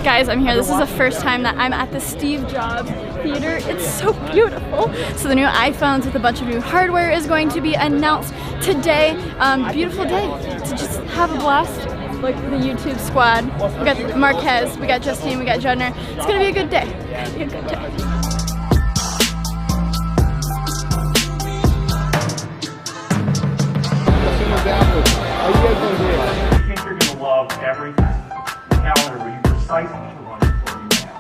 Guys, I'm here. This is the first time that I'm at the Steve Jobs Theater. It's so beautiful. So the new iPhones with a bunch of new hardware is going to be announced today. Beautiful day to just have a blast. Like the YouTube squad. We got Marquez, we got Justine, we got Judner. It's gonna be a good day. It's gonna be a good day. I think you're gonna love every calendar where you precisely run it for you now.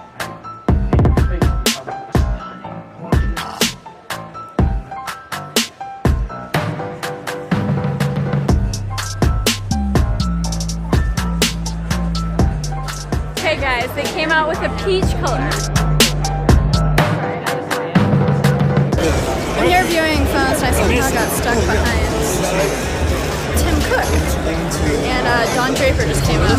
Okay guys, they came out with a peach color. I'm here viewing phones and I somehow got stuck behind Tim Cook. And Don Draper just came up.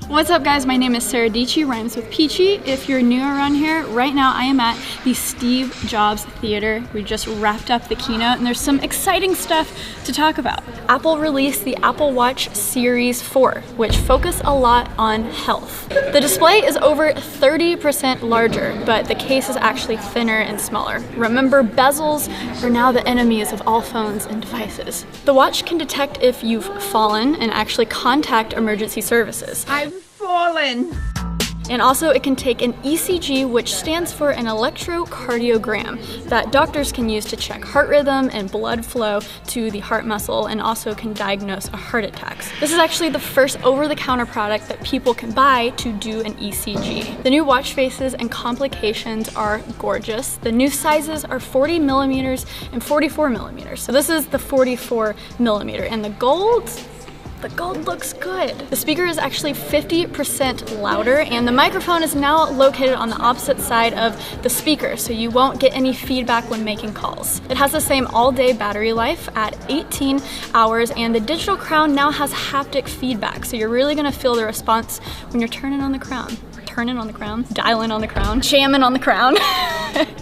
What's up guys, my name is Sarah Dici, rhymes with Peachy. If you're new around here, right now I am at the Steve Jobs Theater. We just wrapped up the keynote and there's some exciting stuff to talk about. Apple released the Apple Watch Series 4, which focus a lot on health. The display is over 30% larger, but the case is actually thinner and smaller. Remember, bezels are now the enemies of all phones and devices. The watch can detect if you've fallen and actually contact emergency services. I've fallen. And also it can take an ECG, which stands for an electrocardiogram, that doctors can use to check heart rhythm and blood flow to the heart muscle, and also can diagnose a heart attack. This is actually the first over-the-counter product that people can buy to do an ECG. The new watch faces and complications are gorgeous. The new sizes are 40 millimeters and 44 millimeters. So this is the 44 millimeter, and the gold looks good. The speaker is actually 50% louder, and the microphone is now located on the opposite side of the speaker, so you won't get any feedback when making calls. It has the same all-day battery life at 18 hours, and the digital crown now has haptic feedback, so you're really gonna feel the response when you're turning on the crown. Turning on the crown, dialing on the crown, jamming on the crown.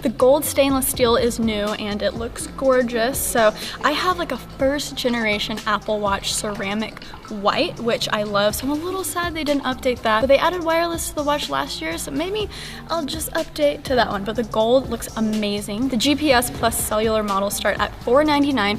The gold stainless steel is new and it looks gorgeous. So I have like a first generation Apple Watch ceramic white, which I love. So I'm a little sad they didn't update that, but they added wireless to the watch last year, so maybe I'll just update to that one. But the gold looks amazing. The GPS plus cellular models start at $499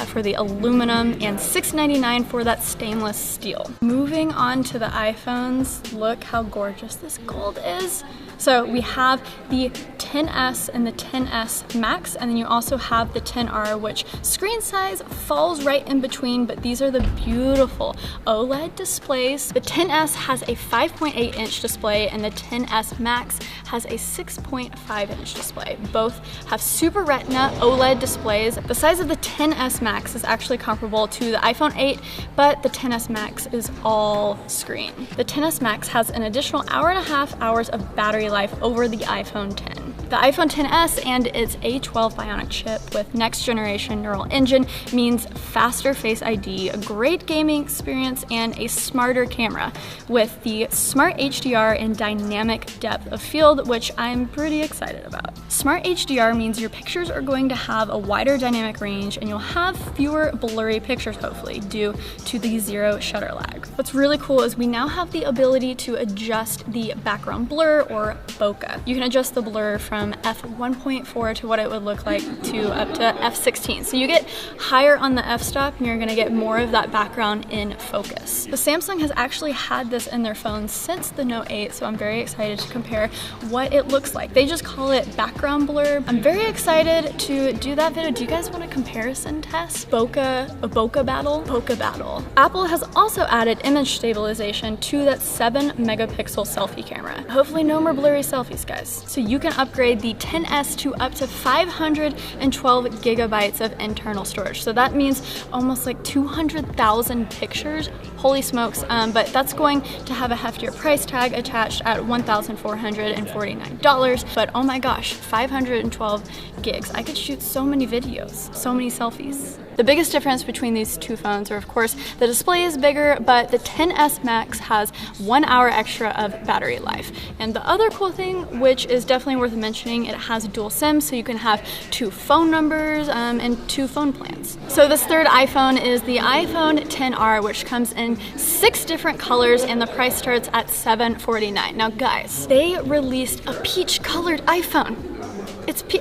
for the aluminum and $699 for that stainless steel. Moving on to the iPhones, look how gorgeous this gold is. So we have the XS and the XS Max, and then you also have the XR, which screen size falls right in between, but these are the beautiful OLED displays. The XS has a 5.8 inch display and the XS Max has a 6.5 inch display. Both have Super Retina OLED displays. The size of the XS Max is actually comparable to the iPhone 8, but the XS Max is all screen. The XS Max has an additional 1.5 hours of battery life over the iPhone 10. The iPhone XS and its A12 Bionic chip with next generation neural engine means faster Face ID, a great gaming experience, and a smarter camera with the Smart HDR and dynamic depth of field, which I'm pretty excited about. Smart HDR means your pictures are going to have a wider dynamic range and you'll have fewer blurry pictures, hopefully, due to the zero shutter lag. What's really cool is we now have the ability to adjust the background blur, or bokeh. You can adjust the blur from f1.4 to what it would look like to up to f16. So you get higher on the f-stop and you're gonna get more of that background in focus. The Samsung has actually had this in their phones since the Note 8, so I'm very excited to compare what it looks like. They just call it background blur. I'm very excited to do that video. Do you guys want a comparison test? A bokeh battle? Bokeh battle. Apple has also added image stabilization to that 7 megapixel selfie camera. Hopefully no more blurry selfies, guys. So you can upgrade the XS to up to 512 gigabytes of internal storage. So that means almost like 200,000 pictures. holy smokes, but that's going to have a heftier price tag attached at $1,449. But oh my gosh, 512 gigs. I could shoot so many videos, so many selfies. The biggest difference between these two phones are, of course, the display is bigger, but the XS Max has 1 hour extra of battery life. And the other cool thing, which is definitely worth mentioning, it has dual SIM, so you can have 2 phone numbers and 2 phone plans. So this third iPhone is the iPhone XR, which comes in 6 different colors, and the price starts at $749. Now guys, they released a peach colored iPhone.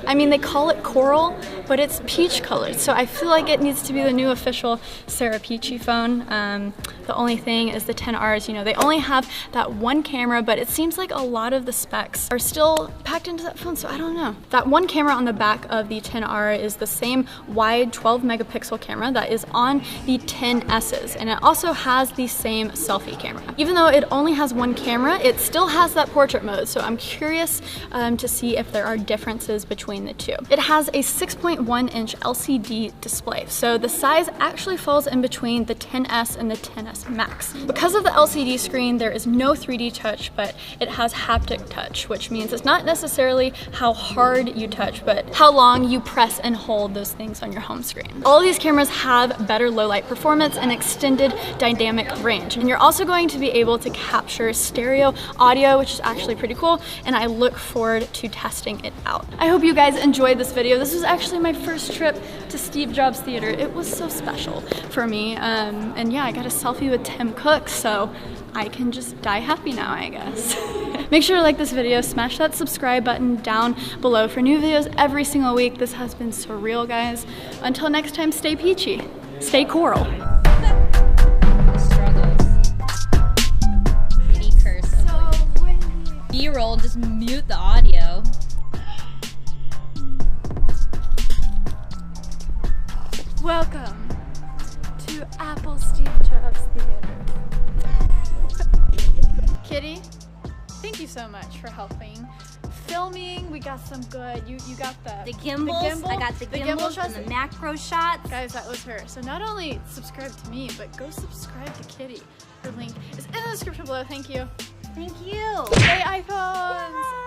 I mean, they call it coral, but it's peach colored, so I feel like it needs to be the new official Sarah Peachy phone. The only thing is the XRs, you know, they only have that one camera, but it seems like a lot of the specs are still packed into that phone, so I don't know. That one camera on the back of the XR is the same wide 12 megapixel camera that is on the XS's, and it also has the same selfie camera. Even though it only has one camera, it still has that portrait mode, so I'm curious to see if there are differences between the two. It has a 6.1-inch LCD display, so the size actually falls in between the XS and the XS Max. Because of the LCD screen, there is no 3D touch, but it has haptic touch, which means it's not necessarily how hard you touch, but how long you press and hold those things on your home screen. All of these cameras have better low light performance and extended dynamic range, and you're also going to be able to capture stereo audio, which is actually pretty cool, and I look forward to testing it out. I hope you guys enjoyed this video. This was actually my first trip to Steve Jobs Theater. It was so special for me, and yeah, I got a selfie with Tim Cook, so I can just die happy now, I guess. Make sure to like this video, smash that subscribe button down below for new videos every single week. This has been surreal, guys. Until next time, stay peachy, stay coral. B-roll, just mute the audio. Welcome to Apple Steve Jobs Theater. Kitty, thank you so much for helping. Filming, we got some good, you got the gimbals. gimbal, I got the gimbal shots. and the macro shots. Guys, that was her. So not only subscribe to me, but go subscribe to Kitty. Her link is in the description below. Thank you. Thank you. Hey iPhones!